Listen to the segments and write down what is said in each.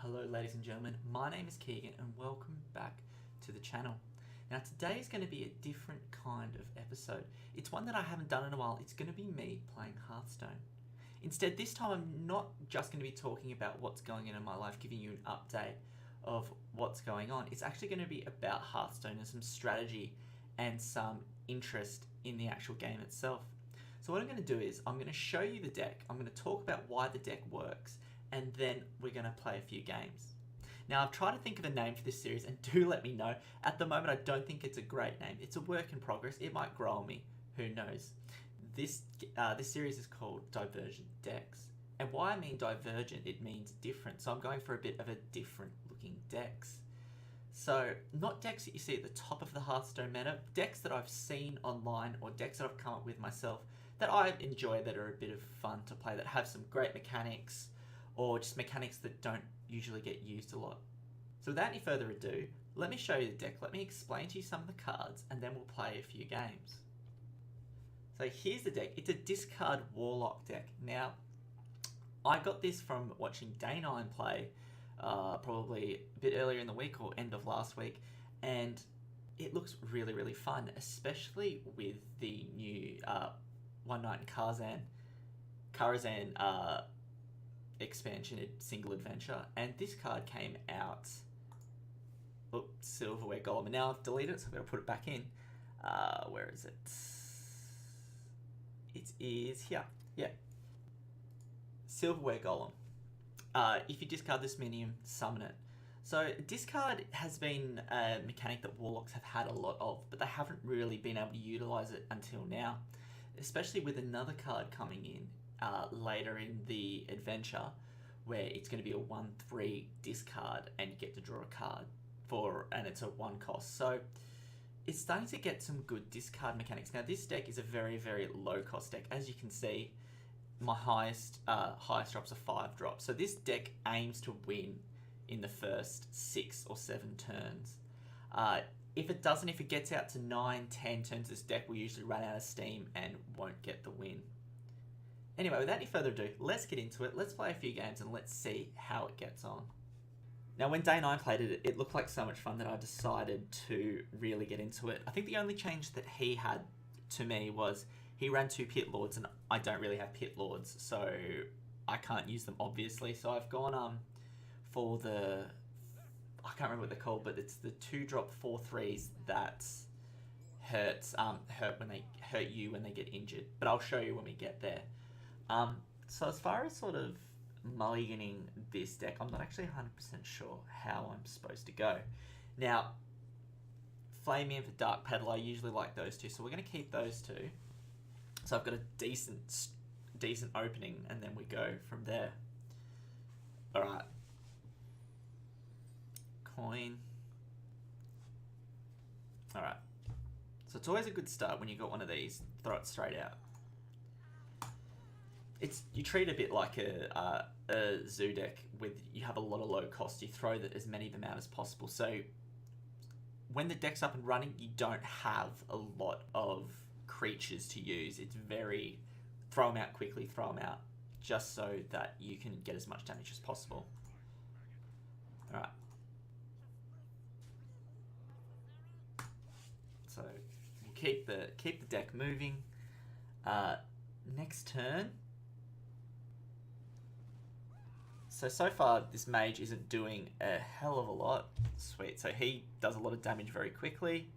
Hello ladies and gentlemen, my name is Keegan and welcome back to the channel. Now today is going to be a different kind of episode. It's one that I haven't done in a while. It's going to be me playing Hearthstone. Instead, this time I'm not just going to be talking about what's going on in my life, giving you an update of what's going on. It's actually going to be about Hearthstone and some strategy and some interest in the actual game itself. So what I'm going to do is I'm going to show you the deck. I'm going to talk about why the deck works, and then we're going to play a few games. Now, I've tried to think of a name for this series, and do let me know. At the moment, I don't think it's a great name. It's a work in progress. It might grow on me. Who knows? This series is called Divergent Decks. And why I mean divergent, it means different. So I'm going for a bit of a different looking decks. So not decks that you see at the top of the Hearthstone meta, decks that I've seen online or decks that I've come up with myself that I enjoy, that are a bit of fun to play, that have some great mechanics, or just mechanics that don't usually get used a lot. So without any further ado, let me show you the deck, let me explain to you some of the cards, and then we'll play a few games. So here's the deck. It's a discard Warlock deck. Now, I got this from watching Day9 play, probably a bit earlier in the week or end of last week, and it looks really, really fun, especially with the new One Night in Karazhan expansion, single adventure, and this card came out. Silverware Golem, and now I've deleted it, so I'm going to put it back in. Where is it? It is here. Yeah, Silverware Golem. If you discard this minion, summon it. So discard has been a mechanic that Warlocks have had a lot of, but they haven't really been able to utilize it until now, especially with another card coming in later in the adventure, where it's going to be a 1/3 discard and you get to draw a card and it's a 1 cost. So it's starting to get some good discard mechanics. Now this deck is a very, very low cost deck. As you can see, my highest drops are 5 drops. So this deck aims to win in the first 6 or 7 turns. If it doesn't, if it gets out to 9, 10 turns, this deck will usually run out of steam and won't get the win. Anyway, without any further ado, let's get into it. Let's play a few games and let's see how it gets on. Now, when Day9 played it, it looked like so much fun that I decided to really get into it. I think the only change that he had to me was he ran 2 Pit Lords, and I don't really have Pit Lords, so I can't use them, obviously. So I've gone for the... I can't remember what they're called, but it's the 2-drop 4/3s that hurt you when they get injured. But I'll show you when we get there. So as far as sort of mulliganing this deck, I'm not actually 100% sure how I'm supposed to go. Now, Flame In for Dark Peddle, I usually like those two, so we're going to keep those two. So I've got a decent opening, and then we go from there. Alright. Coin. Alright. So it's always a good start when you got one of these, throw it straight out. You treat it a bit like a zoo deck, you have a lot of low cost. You throw as many of them out as possible. So when the deck's up and running, you don't have a lot of creatures to use. It's very throw them out quickly, throw them out, just so that you can get as much damage as possible. All right. So we'll keep the deck moving. Next turn. So far, this mage isn't doing a hell of a lot. Sweet. So he does a lot of damage very quickly.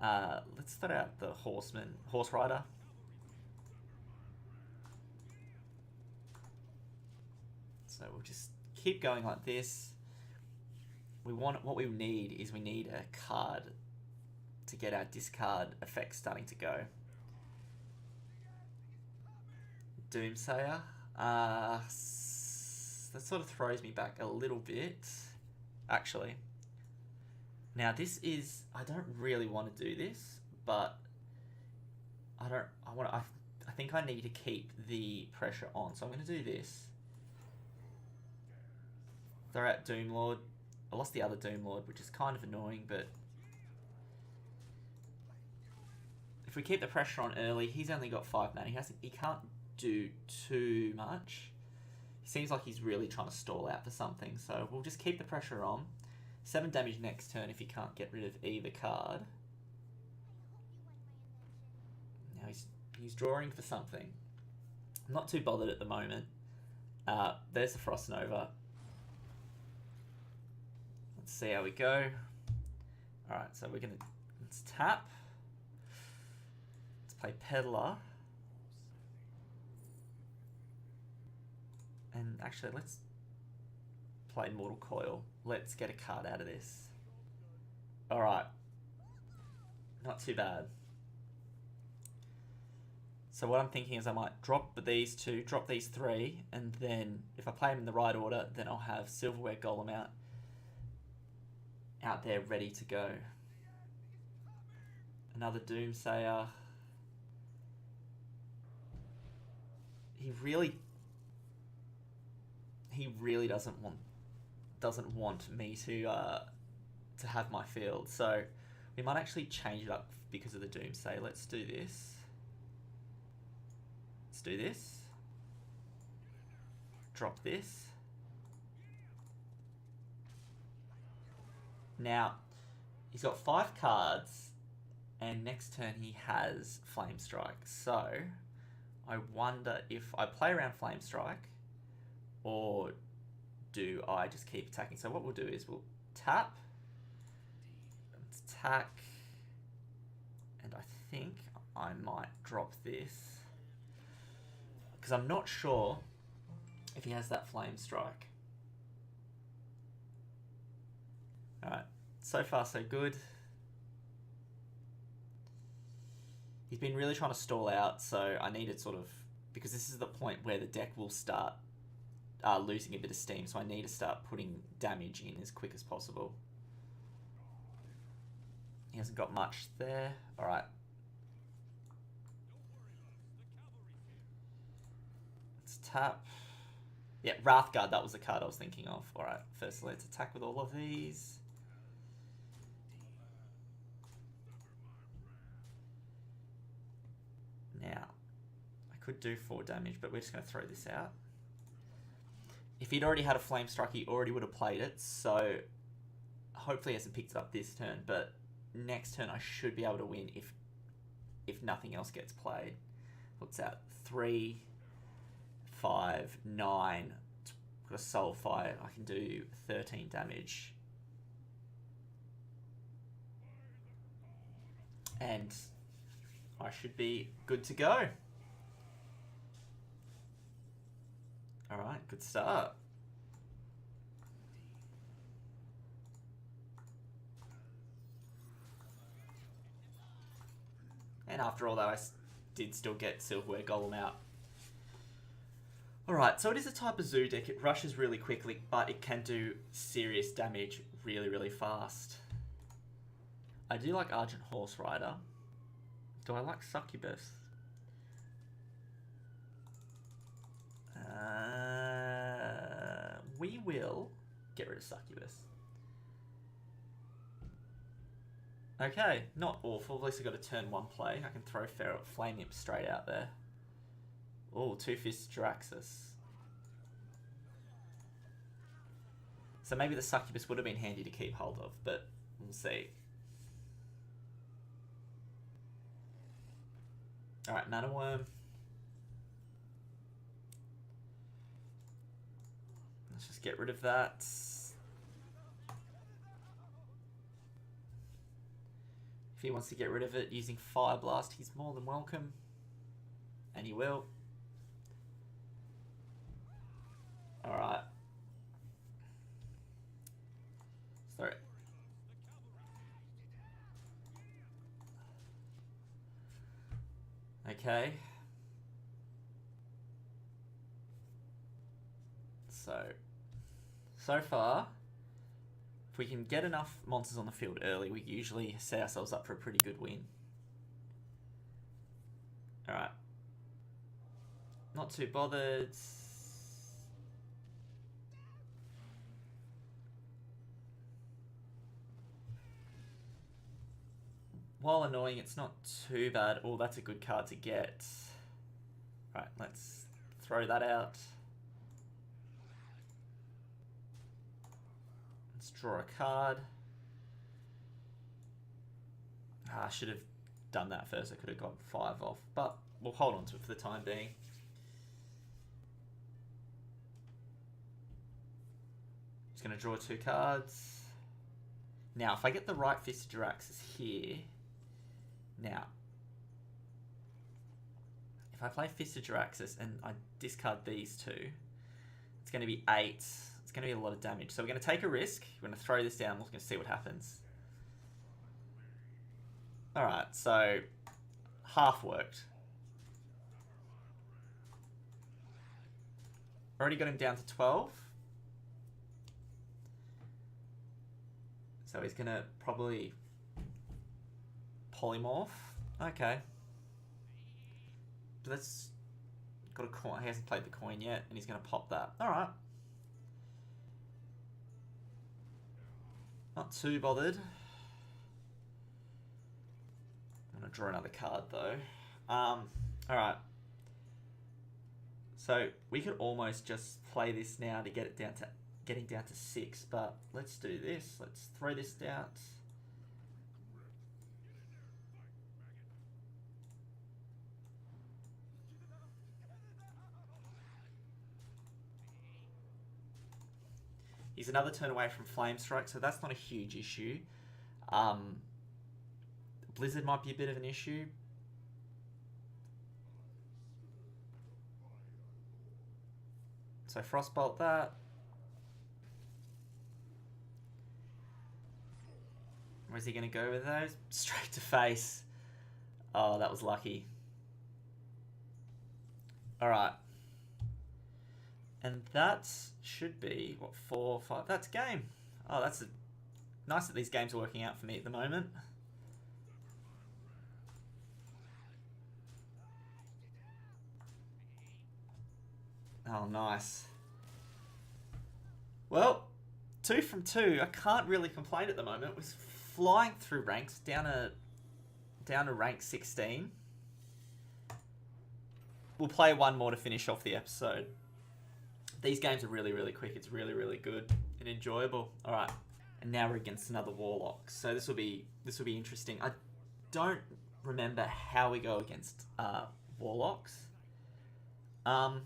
Let's throw out the horse rider. So we'll just keep going like this. What we need is a card to get our discard effects starting to go. Doomsayer. That sort of throws me back a little bit, actually. Now I don't really want to do this, but I think I need to keep the pressure on, so I'm going to do this. Throw out Doomlord. I lost the other Doomlord, which is kind of annoying, but if we keep the pressure on early, he's only got 5 mana. He can't do too much. He seems like he's really trying to stall out for something, so we'll just keep the pressure on. 7 damage next turn if he can't get rid of either card. Now he's drawing for something. I'm not too bothered at the moment. There's the Frost Nova. Let's see how we go. Alright, so let's tap. Let's play Peddler. And actually, let's play Mortal Coil. Let's get a card out of this. Alright. Not too bad. So what I'm thinking is I might drop these 2, drop these 3, and then if I play them in the right order, then I'll have Silverware Golem out there ready to go. Another Doomsayer. He really doesn't want me to have my field, so we might actually change it up because of the Doomsayer. Let's do this. Let's do this. Drop this. Now, he's got 5 cards, and next turn he has Flame Strike. So, I wonder if I play around Flame Strike, or do I just keep attacking? So what we'll do is we'll tap, attack, and I think I might drop this, because I'm not sure if he has that Flame Strike. Alright, so far so good. He's been really trying to stall out, so I need it sort of, because this is the point where the deck will start losing a bit of steam, so I need to start putting damage in as quick as possible. He hasn't got much there. Alright. Let's tap. Yeah, Wrathguard, that was the card I was thinking of. Alright, first let's attack with all of these. Now, I could do 4 damage, but we're just going to throw this out. If he'd already had a Flame Strike, he already would have played it, so hopefully he hasn't picked it up this turn, but next turn I should be able to win if nothing else gets played. What's that? 3, 5, 9. Got a Soulfire. I can do 13 damage. And I should be good to go. Alright, good start. And after all that, I did still get Silverware Golem out. Alright, so it is a type of zoo deck. It rushes really quickly, but it can do serious damage really, really fast. I do like Argent Horse Rider. Do I like Succubus? We will get rid of Succubus. Okay, not awful. At least I got a turn 1 play. I can throw Flame Imp straight out there. Oh, Two-Fist Jaraxxus. So maybe the Succubus would have been handy to keep hold of, but we'll see. Alright, Mana Worm. Let's just get rid of that. If he wants to get rid of it using Fire Blast, he's more than welcome. And he will. Alright. Sorry. Okay. So far, if we can get enough monsters on the field early, we usually set ourselves up for a pretty good win. Alright. Not too bothered. While annoying, it's not too bad. Oh, that's a good card to get. Right, let's throw that out. Let's draw a card. I should have done that first. I could have got 5 off, but we'll hold on to it for the time being. Just going to draw 2 cards. Now, if I get the right Fist of Jaraxxus here, now, if I play Fist of Jaraxxus and I discard these 2, it's going to be 8. It's going to be a lot of damage. So we're going to take a risk. We're going to throw this down. We're going to see what happens. Alright, so half worked. Already got him down to 12. So he's going to probably polymorph. Okay. But that's got a coin. He hasn't played the coin yet, and he's going to pop that. Alright. Not too bothered. I'm going to draw another card, though. Alright. So, we could almost just play this now to get it down to getting down to 6, but let's do this. Let's throw this out. He's another turn away from Flame Strike, so that's not a huge issue. Blizzard might be a bit of an issue. So Frostbolt that. Where's he going to go with those? Straight to face. Oh, that was lucky. Alright. And that should be, what, 4, 5? That's game. Oh, that's nice that these games are working out for me at the moment. Oh, nice. Well, 2 from 2. I can't really complain at the moment. We're flying through ranks, down to rank 16. We'll play one more to finish off the episode. These games are really, really quick. It's really, really good and enjoyable. All right, and now we're against another Warlock. So this will be interesting. I don't remember how we go against Warlocks. As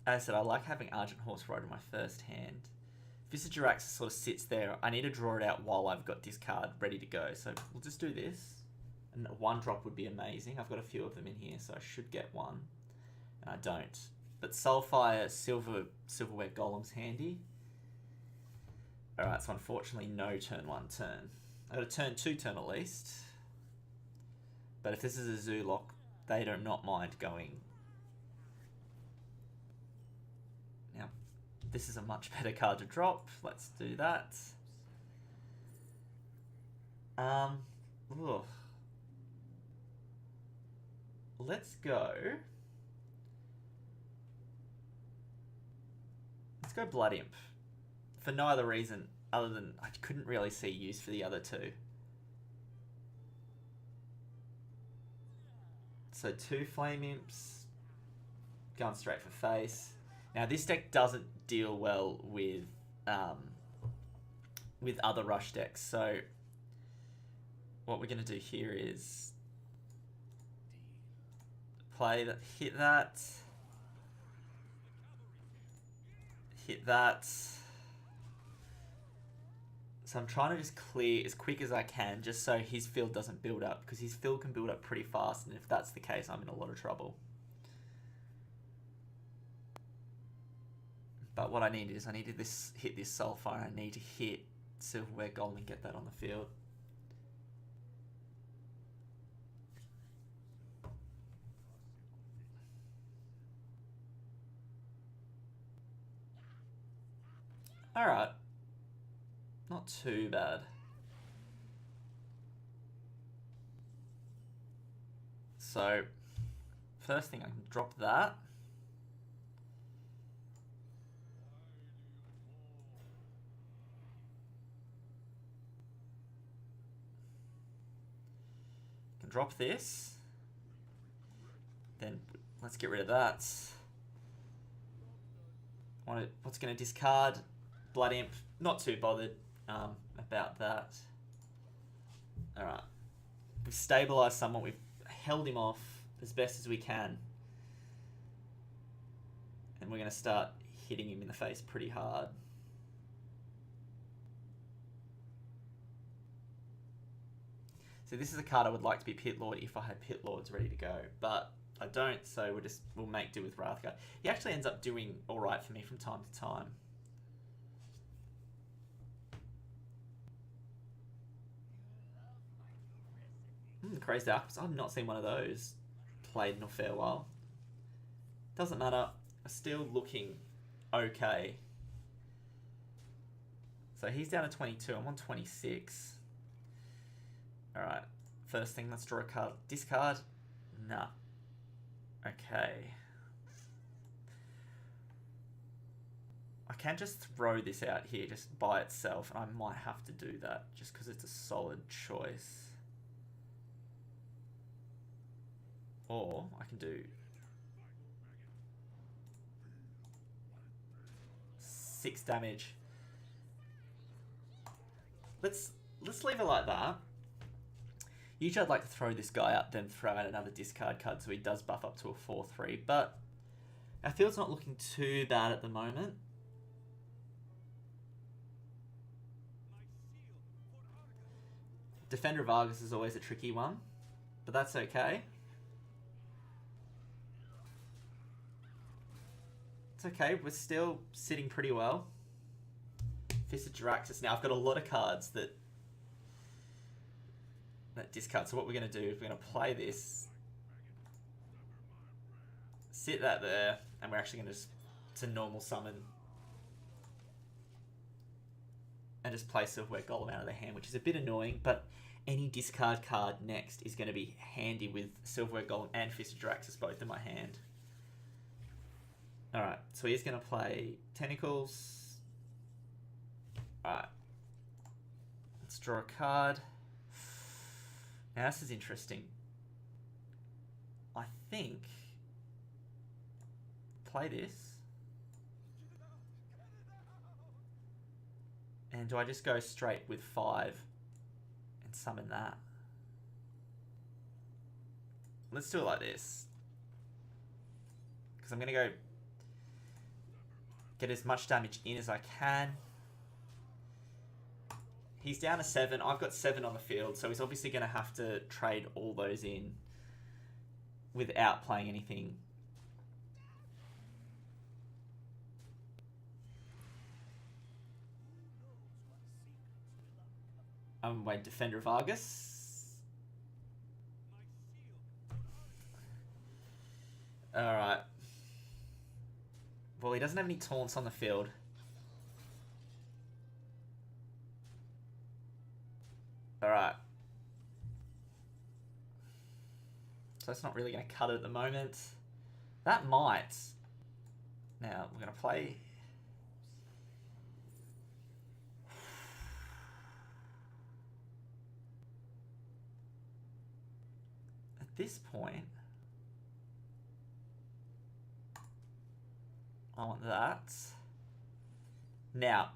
I said, I like having Argent Horse Rider in my first hand. Fist of Jaraxxus sort of sits there. I need to draw it out while I've got discard ready to go. So we'll just do this. And a 1-drop would be amazing. I've got a few of them in here, so I should get one. And I don't. But Soulfire Silverware Golem's handy. Alright, so unfortunately no turn 1 turn. I got a turn 2 turn at least. But if this is a Zoolock, they do not mind going. Now, this is a much better card to drop. Let's do that. Ugh. Let's go. Let's go Blood Imp. For no other reason other than I couldn't really see use for the other 2. So 2 Flame Imps. Going straight for face. Now this deck doesn't deal well with other rush decks. So what we're going to do here is play that, hit that. Hit that. So I'm trying to just clear as quick as I can just so his field doesn't build up, because his field can build up pretty fast, and if that's the case, I'm in a lot of trouble. But what I need is I need to hit this Soulfire. I need to hit Silverware Golem and get that on the field. Alright. Not too bad. So, first thing, I can drop that. Can drop this. Then let's get rid of that. What's going to discard? Blood Imp. Not too bothered about that. Alright. We've stabilised someone. We've held him off as best as we can. And we're going to start hitting him in the face pretty hard. So this is a card I would like to be Pit Lord if I had Pit Lords ready to go. But I don't, so we'll make do with Wrathguard. He actually ends up doing alright for me from time to time. Crazed Alchemist. I've not seen one of those played in a fair while. Doesn't matter. I'm still looking okay. So he's down to 22. I'm on 26. Alright. First thing, let's draw a card. Discard? Nah. Okay. I can just throw this out here just by itself, and I might have to do that just because it's a solid choice. Or I can do 6 damage. Let's leave it like that. Usually I'd like to throw this guy out, then throw out another discard card so he does buff up to a 4/3, but our field's not looking too bad at the moment. Defender of Argus is always a tricky one, but that's okay. It's okay, we're still sitting pretty well. Fist of Jaraxxus. Now I've got a lot of cards that discard. So what we're going to do is we're going to play this, sit that there, and we're actually going to just, it's a normal summon, and just play Silverware Golem out of the hand, which is a bit annoying, but any discard card next is going to be handy with Silverware Golem and Fist of Jaraxxus both in my hand. Alright, so he's going to play Tentacles. Alright. Let's draw a card. Now this is interesting. I think play this. And do I just go straight with 5 and summon that? Let's do it like this. Because I'm going to go get as much damage in as I can. He's down to 7. I've got 7 on the field, so he's obviously going to have to trade all those in without playing anything. Wait, Defender of Argus. Alright. Well, he doesn't have any taunts on the field. Alright. So it's not really going to cut it at the moment. That might. Now, we're going to play. At this point, I want that. Now,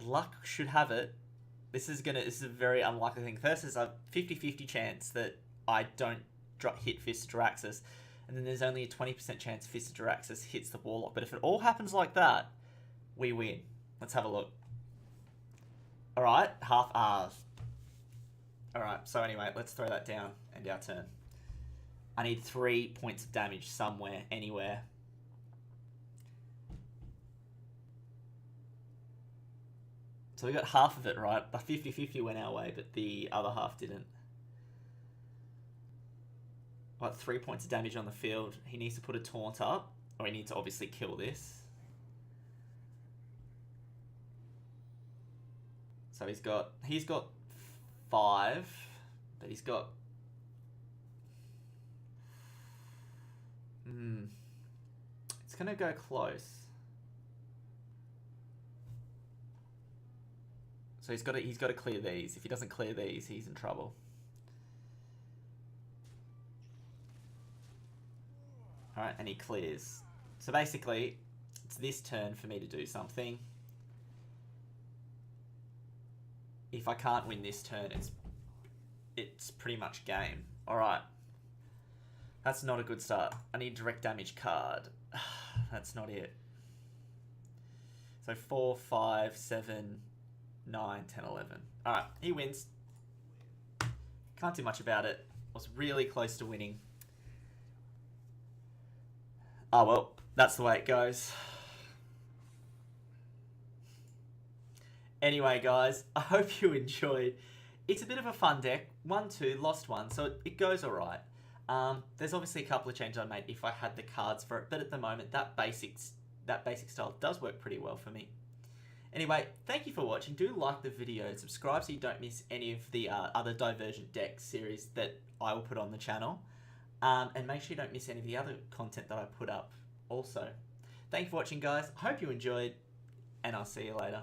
luck should have it. This is a very unlikely thing. First, there's a 50-50 chance that I don't hit Fist of Jaraxxus, and then there's only a 20% chance Fist of Jaraxxus hits the Warlock. But if it all happens like that, we win. Let's have a look. Alright, half R's. Alright, so anyway, let's throw that down, and our turn. I need 3 points of damage somewhere, anywhere. So we got half of it right. The 50-50 went our way, but the other half didn't. Got 3 points of damage on the field. He needs to put a taunt up, or he needs to obviously kill this. So he's got 5, but he's got it's gonna go close. So he's got to clear these. If he doesn't clear these, he's in trouble. All right, and he clears. So basically, it's this turn for me to do something. If I can't win this turn, it's pretty much game. Alright. That's not a good start. I need direct damage card. That's not it. So 4, 5, 7, 9, 10, 11. Alright, he wins. Can't do much about it. Was really close to winning. Oh well, that's the way it goes. Anyway, guys, I hope you enjoyed. It's a bit of a fun deck. 1-2, lost one, so it goes alright. There's obviously a couple of changes I made if I had the cards for it, but at the moment, that basic style does work pretty well for me. Anyway, thank you for watching. Do like the video and subscribe so you don't miss any of the other Divergent deck series that I will put on the channel. And make sure you don't miss any of the other content that I put up also. Thank you for watching, guys. I hope you enjoyed, and I'll see you later.